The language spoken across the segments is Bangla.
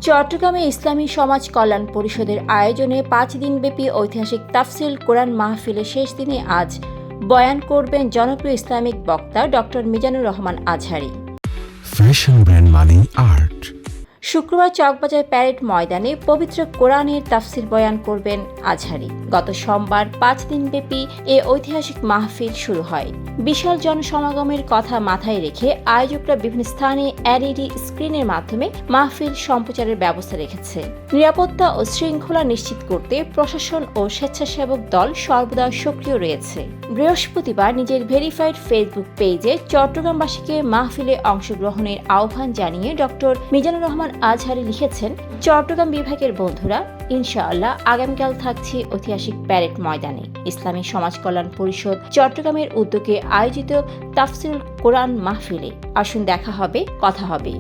চট্টগ্রামে ইসলামী সমাজ কল্যাণ পরিষদের আয়োজনে 5 দিনব্যাপী ঐতিহাসিক তাফসির কোরআন মাহফিলের শেষ দিনে আজ বয়ান করবেন জনপ্রিয় ইসলামিক বক্তা doctor Mizanur Rahman Azhari. Fashion brand মানে আর্ট। শুক্রবার চকবাজার প্যারেড ময়দানে পবিত্র কোরআনের তাফসির বয়ান করবেন আজহারী। গত সোমবার 5 দিনব্যাপী এ ঐতিহাসিক মাহফিল শুরু হয়। বিশাল জনসমাগমের কথা মাথায় রেখে আয়োজকরা বিভিন্ন স্থানে এলইডি স্ক্রিনের মাধ্যমে মাহফিল সম্প্রচারের ব্যবস্থা রেখেছে। নিরাপত্তা ও শৃঙ্খলা নিশ্চিত করতে প্রশাসন ও স্বেচ্ছাসেবক দল সর্বদা সক্রিয় রয়েছে। বৃহস্পতিবার নিজের ভেরিফাইড ফেসবুক পেজে চট্টগ্রামবাসীকে মাহফিলে অংশগ্রহণের আহ্বান জানিয়ে ডক্টর মিজানুর রহমান আজহারী লিখেছেন, চট্টগ্রাম বিভাগের বন্ধুরা, ইনশাআল্লাহ আগামীকাল থাকছি ঐতিহাসিক প্যারেড ময়দানে। ইসলামী সমাজ কল্যাণ পরিষদ চট্টগ্রামের উদ্যোগে আয়োজিত তাফসিরুল কোরআন মাহফিলে আসুন দেখা হবে, কথা হবে।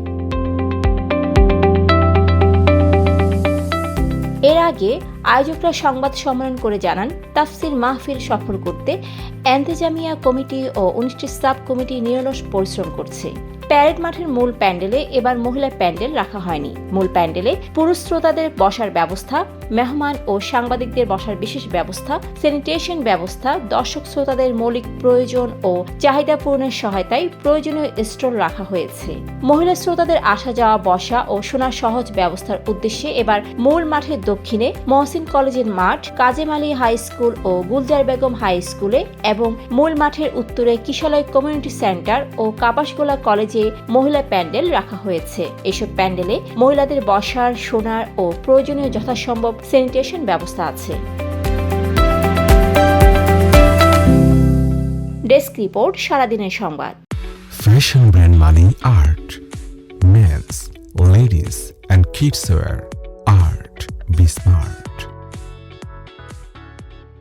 এর আগে আয়োজকরা সংবাদ সম্মেলন করে জানান, তাফসির মাহফিল সফল করতে এন্তেজামিয়া কমিটি ও 19টি সাব কমিটি নিরলস পরিশ্রম করছে। প্যারেড মাঠের মূল প্যান্ডেলে এবার মহিলা প্যান্ডেল রাখা হয়নি। মূল প্যান্ডেলে পুরুষ শ্রোতাদের বসার ব্যবস্থা, মেহমান ও সাংবাদিকদের বসার বিশেষ ব্যবস্থা, স্যানিটেশন ব্যবস্থা, দর্শক শ্রোতাদের মৌলিক প্রয়োজন ও চাহিদা পূরণের সহায়তায় প্রয়োজনীয় স্টল রাখা হয়েছে। মহিলা শ্রোতাদের আসা যাওয়া, বসা ও শোনার সহজ ব্যবস্থার উদ্দেশ্যে এবার মূল মাঠের দক্ষিণে মহসিন কলেজের মাঠ, কাজেম আলী হাই স্কুল ও গুলজার বেগম হাই স্কুলে এবং মূল মাঠের উত্তরে কিশলয় কমিউনিটি সেন্টার ও কাপাসগোলা কলেজে মহিলা প্যান্ডেল রাখা হয়েছে। এসব প্যান্ডেলে মহিলাদের বসার, শোনার ও প্রয়োজনীয় যথাসম্ভব স্যানিটেশন ব্যবস্থা আছে। ডেস্ক রিপোর্ট, সারাদিনের সংবাদ। ফ্যাশন ব্র্যান্ড মানে art. Men's, ladies and kids wear. Art, be smart.